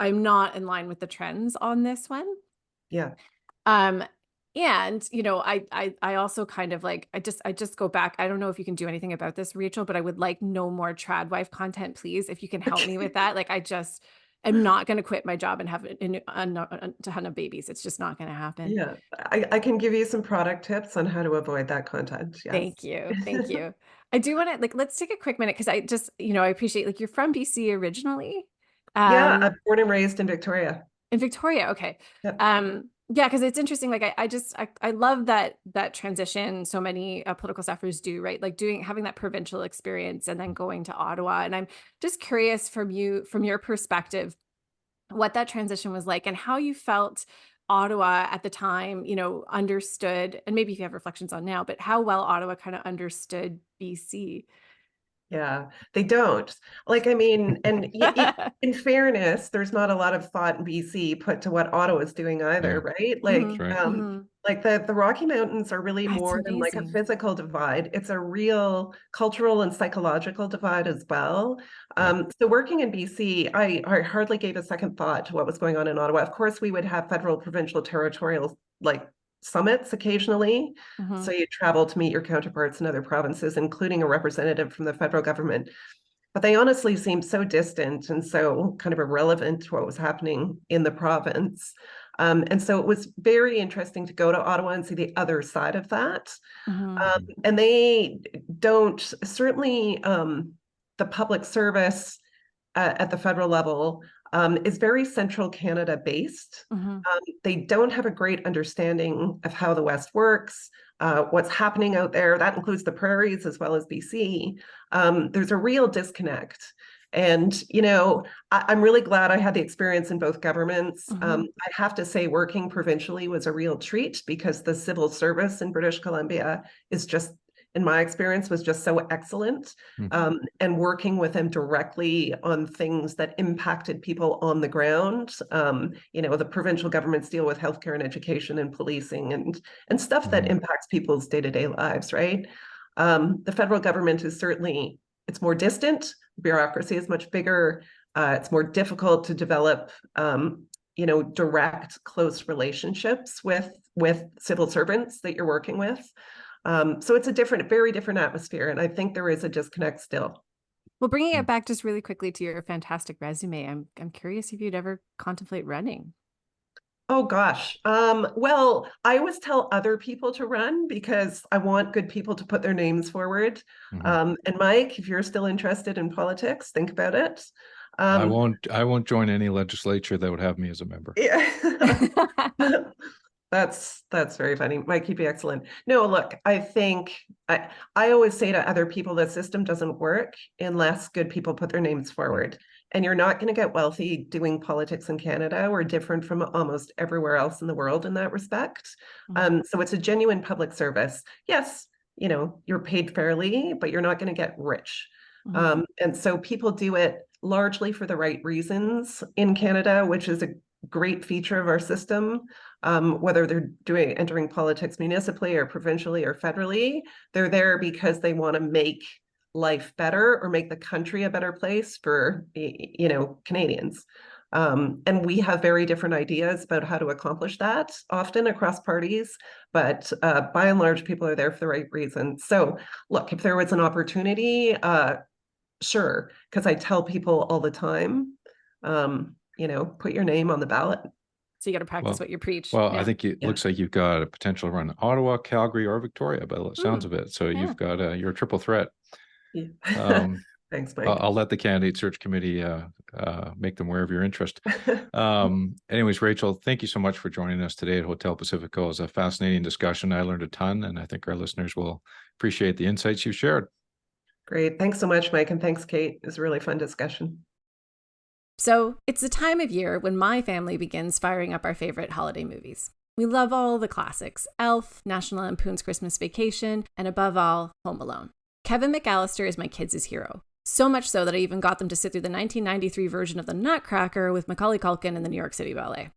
in line with the trends on this one.
Yeah.
And I also kind of like, I just go back. I don't know if you can do anything about this, Rachel, but I would like no more trad wife content, please. If you can help me with that. Like I'm not going to quit my job and have a ton of babies. It's just not going to happen.
Yeah. I can give you some product tips on how to avoid that content. Yes.
Thank you. Thank you. I do want to let's take a quick minute, because I just, I appreciate you're from BC originally.
Yeah. I'm born and raised in Victoria.
In Victoria. Okay.
Yep.
Yeah, because it's interesting. Like I love that transition so many political staffers do, right? Like having that provincial experience and then going to Ottawa. And I'm just curious from your perspective, what that transition was like and how you felt Ottawa at the time, understood, and maybe if you have reflections on now, but how well Ottawa kind of understood BC.
Yeah, they don't. And in fairness, there's not a lot of thought in BC put to what Ottawa is doing either, right? Like the Rocky Mountains are really more than like a physical divide. It's a real cultural and psychological divide as well. So working in BC, I hardly gave a second thought to what was going on in Ottawa. Of course, we would have federal, provincial, territorial, summits occasionally. So you travel to meet your counterparts in other provinces, including a representative from the federal government. But they honestly seemed so distant and so kind of irrelevant to what was happening in the province. And so it was very interesting to go to Ottawa and see the other side of that. And they don't, certainly the public service at the federal level is very central Canada based. They don't have a great understanding of how the West works, what's happening out there. That includes the prairies as well as BC. There's a real disconnect. And, I'm really glad I had the experience in both governments. I have to say working provincially was a real treat, because the civil service in British Columbia is just, in my experience, was just so excellent. And working with them directly on things that impacted people on the ground. The provincial governments deal with healthcare and education and policing and stuff that impacts people's day-to-day lives, right? The federal government is certainly, it's more distant. Bureaucracy is much bigger. It's more difficult to develop, direct, close relationships with civil servants that you're working with. So it's a very different atmosphere. And I think there is a disconnect still.
Well, bringing it back just really quickly to your fantastic resume, I'm curious if you'd ever contemplate running.
Oh, gosh. Well, I always tell other people to run because I want good people to put their names forward. And Mike, if you're still interested in politics, think about it.
I won't join any legislature that would have me as a member.
Yeah. That's very funny. Mike, you'd be excellent. No, look, I think I always say to other people, the system doesn't work unless good people put their names forward. And you're not going to get wealthy doing politics in Canada. We're different from almost everywhere else in the world in that respect. So it's a genuine public service. Yes, you're paid fairly, but you're not going to get rich. And so people do it largely for the right reasons in Canada, which is a great feature of our system. Whether they're entering politics municipally or provincially or federally, they're there because they want to make life better or make the country a better place for, Canadians. And we have very different ideas about how to accomplish that, often across parties, but by and large, people are there for the right reasons. So look, if there was an opportunity, sure, because I tell people all the time, put your name on the ballot.
So you got to practice what you preach.
Well, I think it looks like you've got a potential to run Ottawa, Calgary, or Victoria by the sounds of it. So you've got you're a triple threat.
Yeah. Thanks, Mike.
I'll let the candidate search committee make them aware of your interest. Anyways, Rachel, thank you so much for joining us today at Hotel Pacifico. It was a fascinating discussion. I learned a ton, and I think our listeners will appreciate the insights you shared.
Great. Thanks so much, Mike. And thanks, Kate. It was a really fun discussion.
So it's the time of year when my family begins firing up our favorite holiday movies. We love all the classics: Elf, National Lampoon's Christmas Vacation, and above all, Home Alone. Kevin McAllister is my kids' hero. So much so that I even got them to sit through the 1993 version of The Nutcracker with Macaulay Culkin and the New York City Ballet.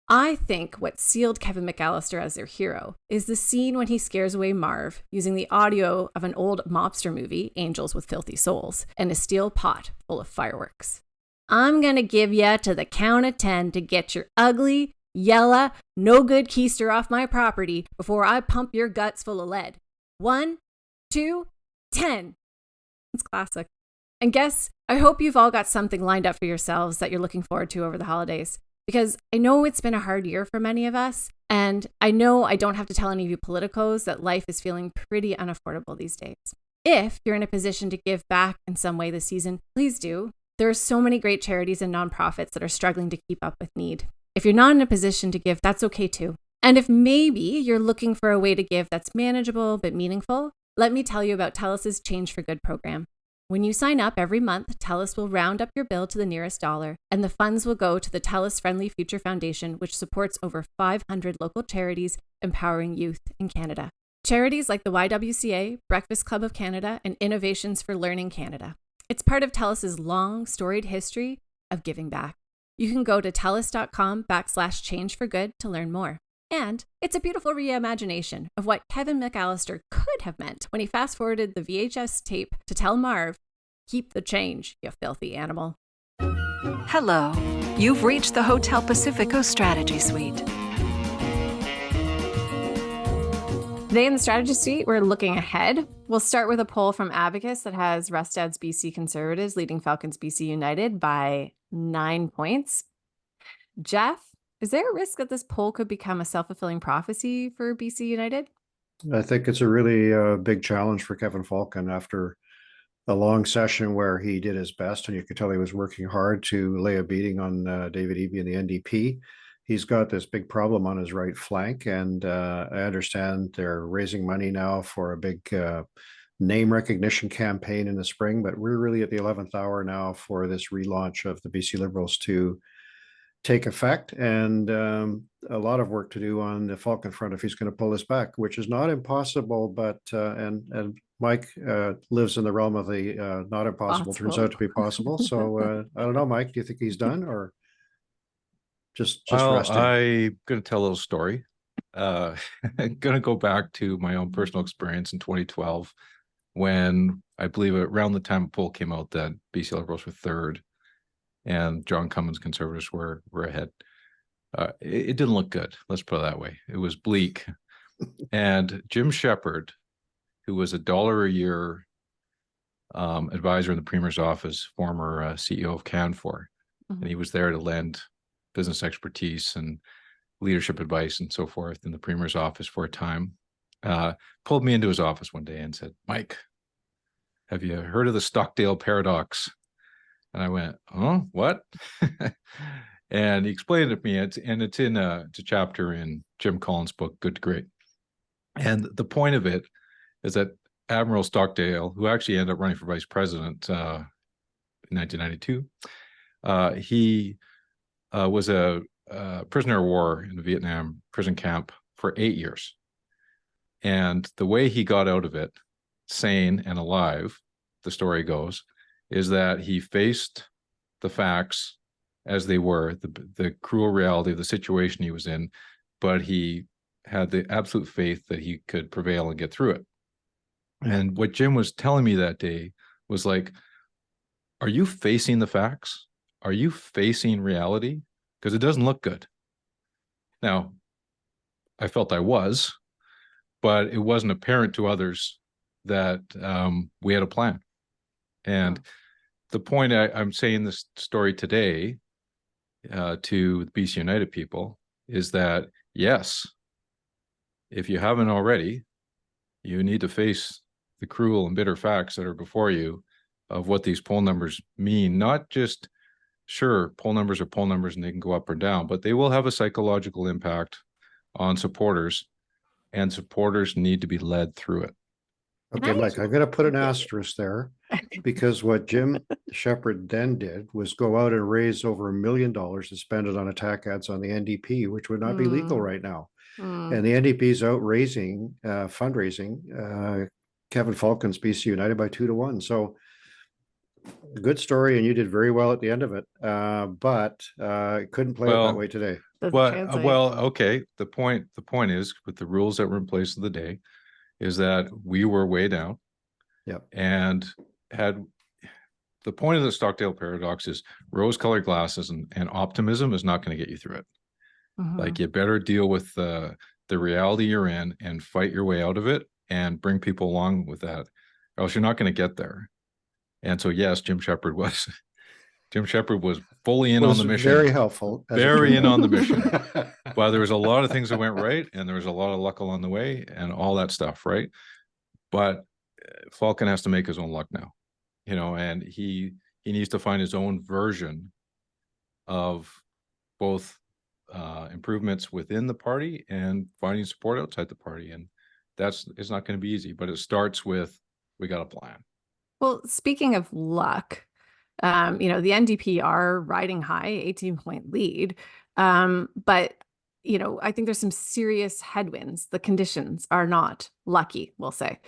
I think what sealed Kevin McAllister as their hero is the scene when he scares away Marv using the audio of an old mobster movie, Angels with Filthy Souls, and a steel pot full of fireworks. I'm gonna give ya to the count of 10 to get your ugly, yella, no good keister off my property before I pump your guts full of lead. 1, 2, 10. It's classic. And guess, I hope you've all got something lined up for yourselves that you're looking forward to over the holidays. Because I know it's been a hard year for many of us, and I know I don't have to tell any of you politicos that life is feeling pretty unaffordable these days. If you're in a position to give back in some way this season, please do. There are so many great charities and nonprofits that are struggling to keep up with need. If you're not in a position to give, that's okay too. And if maybe you're looking for a way to give that's manageable but meaningful, let me tell you about TELUS's Change for Good program. When you sign up every month, TELUS will round up your bill to the nearest dollar, and the funds will go to the TELUS Friendly Future Foundation, which supports over 500 local charities empowering youth in Canada. Charities like the YWCA, Breakfast Club of Canada, and Innovations for Learning Canada. It's part of TELUS's long, storied history of giving back. You can go to telus.com/change for good to learn more. And it's a beautiful reimagination of what Kevin McAllister could have meant when he fast-forwarded the VHS tape to tell Marv, "Keep the change, you filthy animal."
Hello. You've reached the Hotel Pacifico Strategy Suite.
Today in the Strategy Suite, we're looking ahead. We'll start with a poll from Abacus that has Rustad's BC Conservatives leading Falcons BC United by 9 points. Geoff, is there a risk that this poll could become a self-fulfilling prophecy for BC United?
I think it's a really big challenge for Kevin Falcon after a long session where he did his best, and you could tell he was working hard to lay a beating on David Eby and the NDP. He's got this big problem on his right flank, and I understand they're raising money now for a big name recognition campaign in the spring, but we're really at the 11th hour now for this relaunch of the BC Liberals to take effect, and a lot of work to do on the Falcon front if he's going to pull this back, which is not impossible, but and Mike lives in the realm of the not impossible, turns out to be possible. So I don't know, Mike, do you think he's done or just resting?
I'm going to tell a little story. I'm going to go back to my own personal experience in 2012 when I believe around the time a poll came out that BC Liberals were third and John Cummins Conservatives were ahead. It didn't look good. Let's put it that way. It was bleak. And Jim Shepherd, who was $1 a year advisor in the Premier's office, former CEO of Canfor, and he was there to lend business expertise and leadership advice and so forth in the Premier's office for a time, pulled me into his office one day and said, "Mike, have you heard of the Stockdale paradox?" And I went, "Oh, what?" And he explained it to me. It's a chapter in Jim Collins' book, Good to Great. And the point of it is that Admiral Stockdale, who actually ended up running for vice president in 1992, he was a prisoner of war in the Vietnam prison camp for 8 years. And the way he got out of it, sane and alive, the story goes, is that he faced the facts as they were, the cruel reality of the situation he was in, but he had the absolute faith that he could prevail and get through it. And what Jim was telling me that day was like, are you facing the facts are you facing reality? Because it doesn't look good. Now, I felt I was, but it wasn't apparent to others that we had a plan. And the point I'm saying this story today to the BC United people is that, yes, if you haven't already, you need to face the cruel and bitter facts that are before you of what these poll numbers mean. Not just, sure, poll numbers are poll numbers and they can go up or down, but they will have a psychological impact on supporters, and supporters need to be led through it.
Okay, Mike, I'm going to put an asterisk there because what Jim Shepherd then did was go out and raise over $1 million to spend it on attack ads on the NDP, which would not be legal right now. And the NDP is out raising, fundraising, Kevin Falcon's BC United by 2-1. So good story, and you did very well at the end of it, but couldn't play it that way today.
Well, okay. The point is, with the rules that were in place of the day, is that we were way down.
Yep.
And had the point of the Stockdale paradox is rose-colored glasses and optimism is not going to get you through it. Like, you better deal with the reality you're in and fight your way out of it and bring people along with that, or else you're not going to get there. And so, yes, Jim Shepherd was fully in on the mission.
Very helpful.
Very in on the mission. But there was a lot of things that went right, and there was a lot of luck along the way and all that stuff, right? But Falcon has to make his own luck now, and he needs to find his own version of both improvements within the party and finding support outside the party. And it's not going to be easy, but it starts with, we got a plan.
Well, speaking of luck, the NDP are riding high, 18-point lead. But, I think there's some serious headwinds. The conditions are not lucky, we'll say.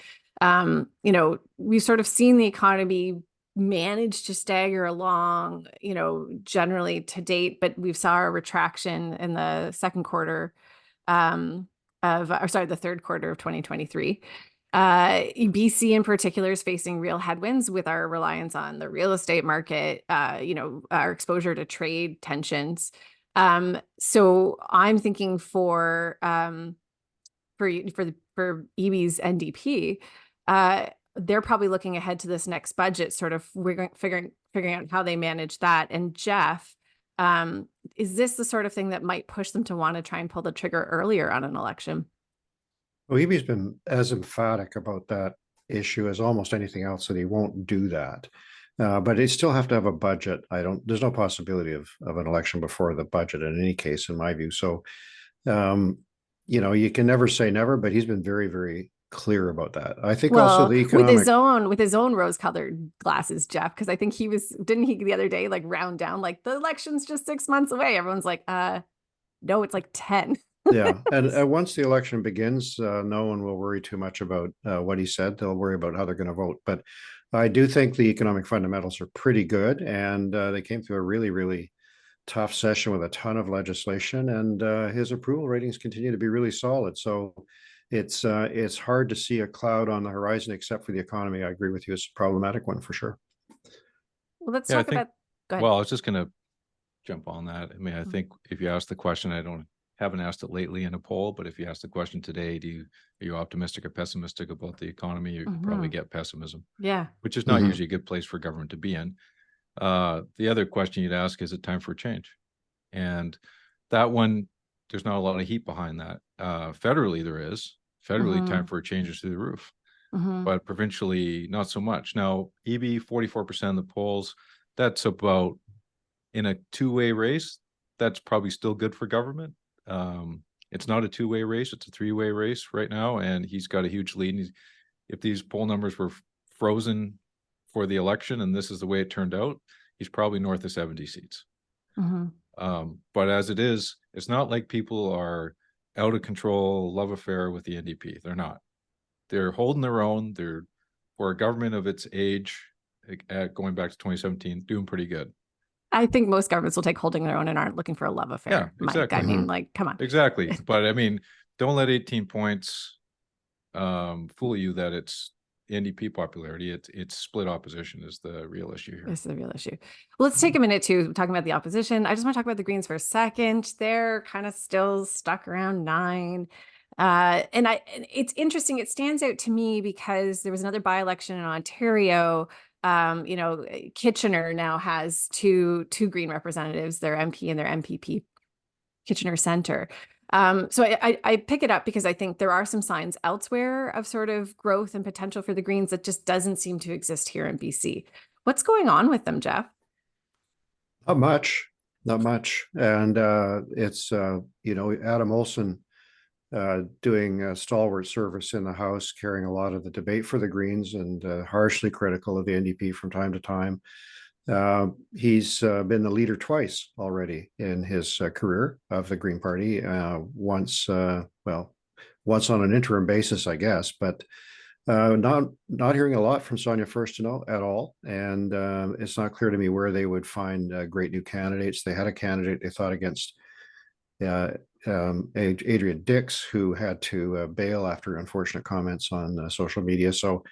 We've sort of seen the economy manage to stagger along, generally to date, but we've saw a retraction in the third quarter of 2023. BC in particular is facing real headwinds with our reliance on the real estate market, our exposure to trade tensions. So I'm thinking for EB's NDP, they're probably looking ahead to this next budget, sort of figuring out how they manage that. And Geoff, is this the sort of thing that might push them to want to try and pull the trigger earlier on an election?
Well, EB's been as emphatic about that issue as almost anything else, that he won't do that. But they still have to have a budget. There's no possibility of an election before the budget in any case, in my view. So, you can never say never, but he's been very, very clear about that. I think also the economic
with his own rose-colored glasses, Geoff, because I think didn't he the other day round down the election's just 6 months away. Everyone's like, no, it's 10.
Yeah, and once the election begins, no one will worry too much about what he said. They'll worry about how they're going to vote. But I do think the economic fundamentals are pretty good, and they came through a really, really tough session with a ton of legislation, and his approval ratings continue to be really solid. So it's hard to see a cloud on the horizon except for the economy. I agree with you; it's a problematic one for sure.
Well, let's talk about. Go ahead.
Well, I was just going to jump on that. I mean, I think if you ask the question, haven't asked it lately in a poll, but if you ask the question today, are you optimistic or pessimistic about the economy? You probably get pessimism.
Yeah.
Which is not usually a good place for government to be in. The other question you'd ask, is it time for change? And that one, there's not a lot of heat behind that. Federally, there is. Federally, time for a change is through the roof. But provincially, not so much. Now, EB, 44% of the polls, that's about, in a two-way race, that's probably still good for government. It's not a two-way race, it's a three-way race right now, and he's got a huge lead. If these poll numbers were frozen for the election and this is the way it turned out, he's probably north of 70 seats. But as it is, it's not like people are out of control, love affair with the NDP. They're not. They're holding their own. They're, for a government of its age, going back to 2017, doing pretty good.
I think most governments will take holding their own and aren't looking for a love affair.
Yeah, exactly.
Mike. I mean, come on.
Exactly. But I mean, don't let 18 points fool you that it's, NDP popularity. It's split opposition is the real issue here.
This is the real issue. Well, let's take a minute to talking about the opposition. I just want to talk about the Greens for a second. They're kind of still stuck around 9. And it's interesting. It stands out to me because there was another by-election in Ontario. Kitchener now has two Green representatives, their MP and their MPP, Kitchener Centre. So I pick it up because I think there are some signs elsewhere of sort of growth and potential for the Greens that just doesn't seem to exist here in BC. What's going on with them, Geoff?
Not much. And it's, Adam Olsen doing stalwart service in the House, carrying a lot of the debate for the Greens and harshly critical of the NDP from time to time. He's been the leader twice already in his career of the Green Party. Once on an interim basis, I guess, but not hearing a lot from Sonia Furstenau at all. And it's not clear to me where they would find great new candidates. They had a candidate they thought against Adrian Dix, who had to bail after unfortunate comments on social media. So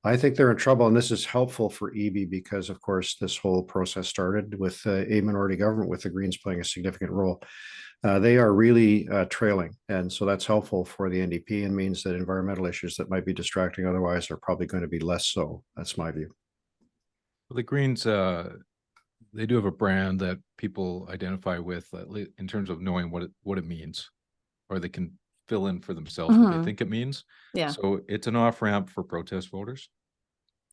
I think they're in trouble, and this is helpful for EB because, of course, this whole process started with a minority government with the Greens playing a significant role. They are really trailing, and so that's helpful for the NDP and means that environmental issues that might be distracting otherwise are probably going to be less so. That's my view.
Well, the Greens, they do have a brand that people identify with in terms of knowing what it means, or they can fill in for themselves what they think it means.
Yeah.
So it's an off-ramp for protest voters.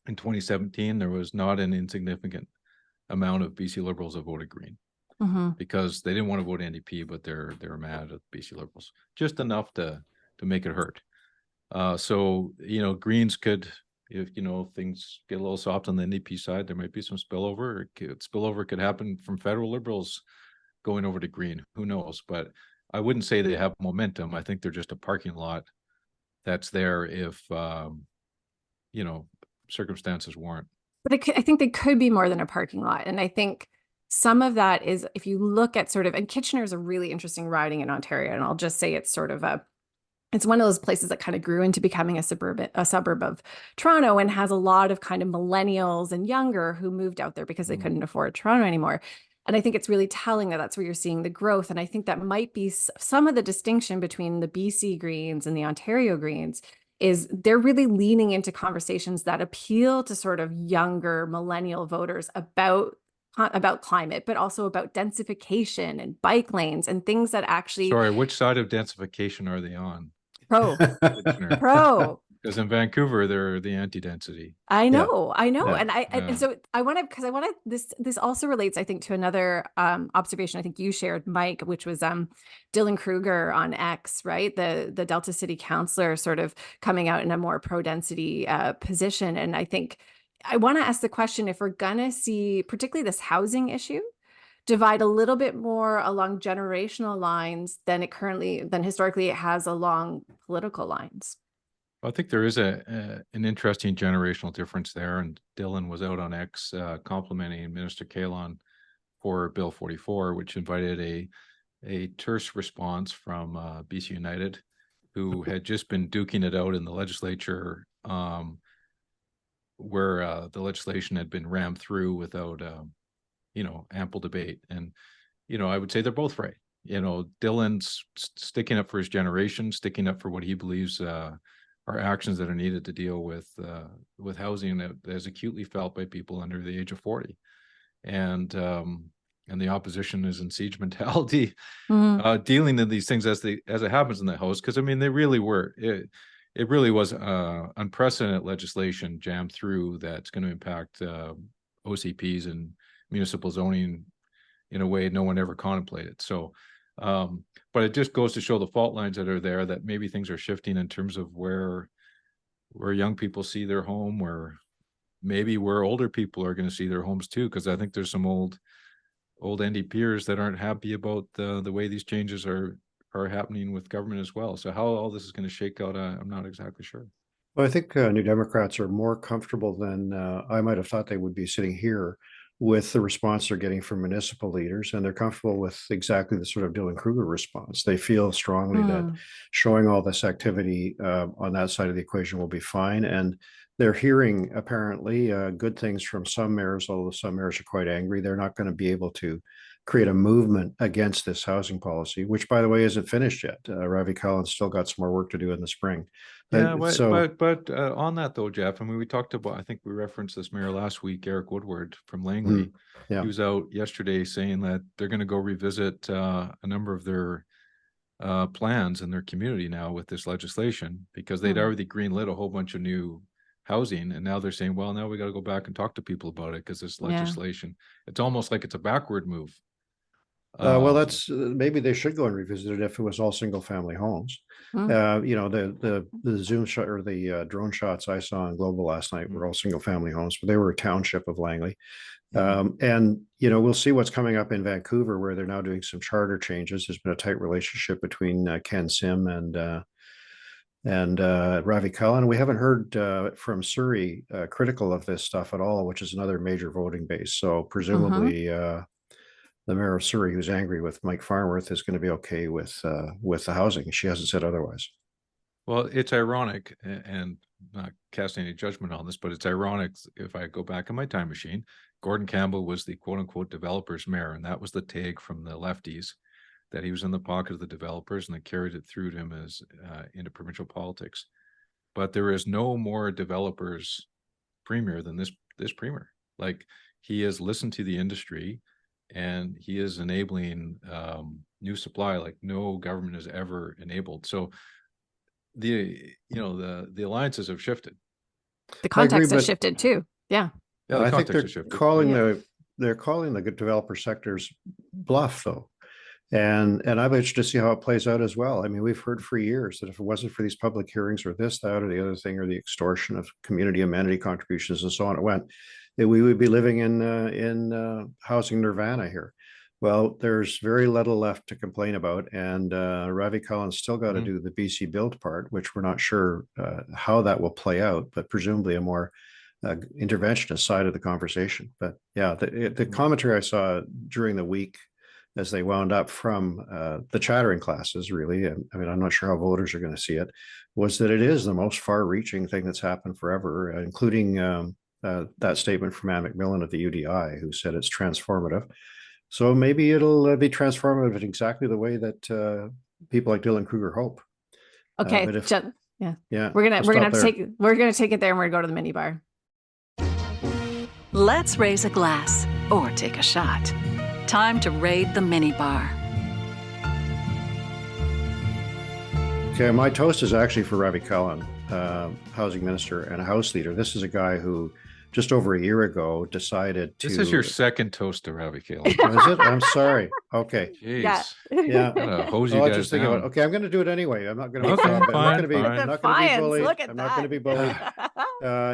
In 2017, there was not an insignificant amount of BC Liberals that voted Green because they didn't want to vote NDP, but they're mad at BC Liberals, just enough to make it hurt. So Greens could, if things get a little soft on the NDP side, there might be some spillover. Spillover could happen from federal Liberals going over to Green. Who knows? But I wouldn't say they have momentum. I think they're just a parking lot that's there if circumstances warrant.
But I think they could be more than a parking lot. And I think some of that is, if you look at and Kitchener is a really interesting riding in Ontario. And I'll just say it's sort of it's one of those places that kind of grew into becoming a suburb of Toronto and has a lot of kind of millennials and younger who moved out there because they couldn't afford Toronto anymore. And I think it's really telling that that's where you're seeing the growth. And I think that might be some of the distinction between the BC Greens and the Ontario Greens is they're really leaning into conversations that appeal to sort of younger millennial voters about climate, but also about densification and bike lanes and things that actually...
Sorry, which side of densification are they on?
Pro.
Because in Vancouver, they're the anti-density.
I know.
Yeah.
And so I want to, this also relates, I think, to another observation I think you shared, Mike, which was Dylan Kruger on X, right? The Delta City councillor sort of coming out in a more pro-density position. And I think I want to ask the question, if we're going to see particularly this housing issue divide a little bit more along generational lines than historically it has along political lines.
I think there is an interesting generational difference there, and Dylan was out on X complimenting Minister Kahlon for Bill 44, which invited a terse response from BC United, who had just been duking it out in the legislature, where the legislation had been rammed through without ample debate. And I would say they're both right. Dylan's sticking up for his generation, sticking up for what he believes are actions that are needed to deal with housing that is acutely felt by people under the age of 40. And the opposition is in siege mentality, dealing in these things as it happens in the House. Because they really were. It really was unprecedented legislation jammed through that's going to impact OCPs and municipal zoning in a way no one ever contemplated. So. But it just goes to show the fault lines that are there, that maybe things are shifting in terms of where young people see their home, where older people are going to see their homes too. Because I think there's some old NDPers that aren't happy about the way these changes are happening with government as well. So how all this is going to shake out, I'm not exactly sure.
Well, I think New Democrats are more comfortable than I might have thought they would be sitting here with the response they're getting from municipal leaders, and they're comfortable with exactly the sort of Dylan Kruger response. They feel strongly that showing all this activity on that side of the equation will be fine. And they're hearing apparently good things from some mayors, although some mayors are quite angry. They're not going to be able to create a movement against this housing policy, which, by the way, isn't finished yet. Ravi Kalan's still got some more work to do in the spring.
Yeah, but on that though, Geoff, I mean, we talked about, I think we referenced this mayor last week, Eric Woodward from Langley.
Yeah.
He was out yesterday saying that they're going to go revisit a number of their plans in their community now with this legislation, because they'd already greenlit a whole bunch of new housing, and now they're saying, well, now we got to go back and talk to people about it because this legislation, it's almost like it's a backward move.
Well, that's maybe they should go and revisit it if it was all single family homes. You know, the Zoom shot or the drone shots I saw on Global last night were all single family homes, but they were a township of Langley. And, you know, we'll see what's coming up in Vancouver, where they're now doing some charter changes. There's been a tight relationship between Ken Sim and Ravi Kalan. We haven't heard from Surrey critical of this stuff at all, which is another major voting base. So presumably the mayor of Surrey, who's angry with Mike Farnworth, is going to be okay with the housing. She hasn't said otherwise.
Well, it's ironic, and not casting any judgment on this, but it's ironic if I go back in my time machine. Gordon Campbell was the quote unquote developers mayor, and that was the tag from the lefties, that he was in the pocket of the developers, and they carried it through to him as into provincial politics. But there is no more developers premier than this premier. Like, he has listened to the industry, and he is enabling new supply like no government has ever enabled. So the alliances have shifted.
The context has shifted too. Yeah.
I think they're calling the developer sector's bluff though. And I'm interested to see how it plays out as well. I mean, we've heard for years that if it wasn't for these public hearings or this, that, or the other thing, or the extortion of community amenity contributions and so on, we would be living in housing nirvana here. Well, there's very little left to complain about, and Ravi Kalan's still got to do the BC build part, which we're not sure how that will play out, but presumably a more interventionist side of the conversation. But yeah, the commentary I saw during the week as they wound up from the chattering classes, really, and I mean, I'm not sure how voters are going to see it, was that it is the most far-reaching thing that's happened forever, including that statement from Anne McMillan at the UDI, who said it's transformative. So maybe it'll be transformative in exactly the way that people like Dylan Kruger hope.
Okay, we're gonna take it there, and we're gonna go to the mini bar.
Let's raise a glass or take a shot. Time to raid the mini bar.
Okay, my toast is actually for Ravi Kalan, housing minister and a House leader. This is a guy who just over a year ago decided to...
This is your second toast to Ravi Kalan.
Is it? I'm sorry. Okay.
Jeez.
Yeah.
Hose you guys down.
Okay, I'm going to do it anyway. I'm not going to be bullied. I'm not going to be bullied.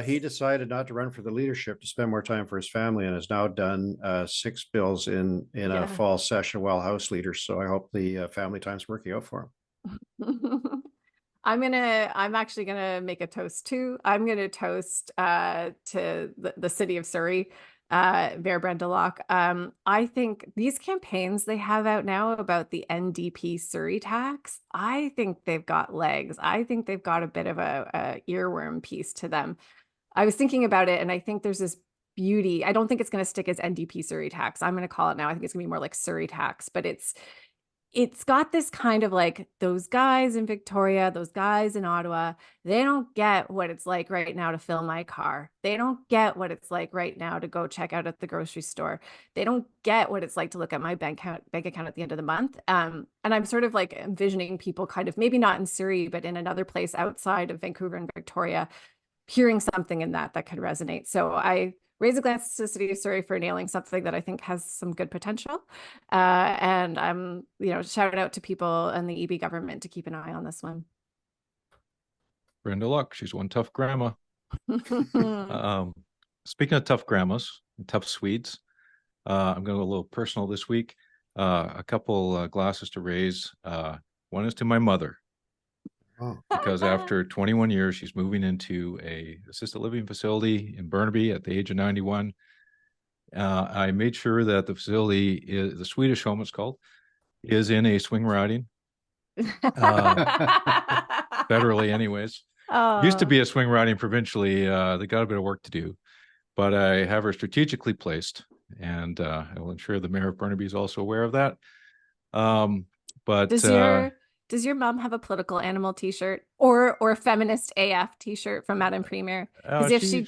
He decided not to run for the leadership to spend more time for his family, and has now done 6 bills in a fall session while House leader. So I hope the family time's working out for him.
I'm actually gonna make a toast too. I'm gonna toast to the city of Surrey, Mayor Brenda Locke. I think these campaigns they have out now about the NDP Surrey tax, I think they've got legs. I think they've got a bit of a earworm piece to them. I was thinking about it, and I think there's this beauty. I don't think it's gonna stick as NDP Surrey tax. I'm gonna call it now. I think it's gonna be more like Surrey tax, but it's got this kind of like those guys in Victoria, those guys in Ottawa, they don't get what it's like right now to fill my car. They don't get what it's like right now to go check out at the grocery store. They don't get what it's like to look at my bank account at the end of the month. And I'm sort of like envisioning people kind of maybe not in Surrey, but in another place outside of Vancouver and Victoria, hearing something in that could resonate. So I raise a glass to the city of Surrey for nailing something that I think has some good potential. And I'm, shout out to people and the EB government to keep an eye on this one.
Brenda Locke, she's one tough grandma. Speaking of tough grandmas and tough Swedes, I'm going to go a little personal this week. A couple glasses to raise. One is to my mother. Because after 21 years, she's moving into a assisted living facility in Burnaby at the age of 91. I made sure that the facility is the Swedish home, it's called, is in a swing riding, federally anyways. Used to
Oh,
be a swing riding provincially. They got a bit of work to do, but I have her strategically placed, and I will ensure the mayor of Burnaby is also aware of that. But
does your mom have a political animal T-shirt or feminist AF T-shirt from Madame Premier? Because if
she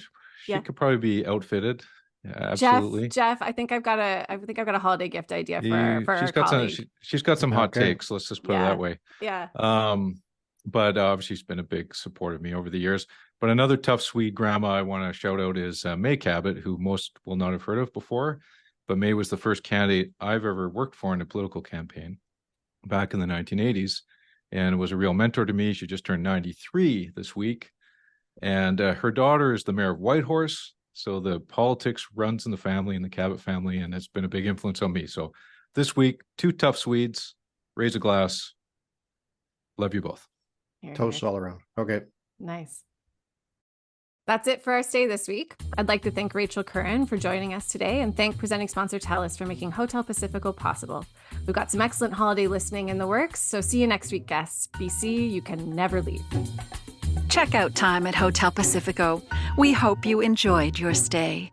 yeah.
could probably be outfitted. Yeah,
Jeff,
absolutely.
I think I've got a holiday gift idea for our colleague.
She's got some hot
Okay.
takes. Let's just put it that way.
Yeah.
But obviously she's been a big supporter of me over the years. But another tough Swede grandma I want to shout out is May Cabot, who most will not have heard of before. But May was the first candidate I've ever worked for in a political campaign back in the 1980s, and was a real mentor to me. She just turned 93 this week, and her daughter is the mayor of Whitehorse. So the politics runs in the family, in the Cabot family, and it's been a big influence on me. So this week, 2 tough Swedes, raise a glass. Love you both.
Here,
Toast
here.
all around. Okay.
Nice. That's it for our stay this week. I'd like to thank Rachel Curran for joining us today and thank presenting sponsor TELUS for making Hotel Pacifico possible. We've got some excellent holiday listening in the works, so see you next week, guests. BC, you can never leave.
Checkout time at Hotel Pacifico. We hope you enjoyed your stay.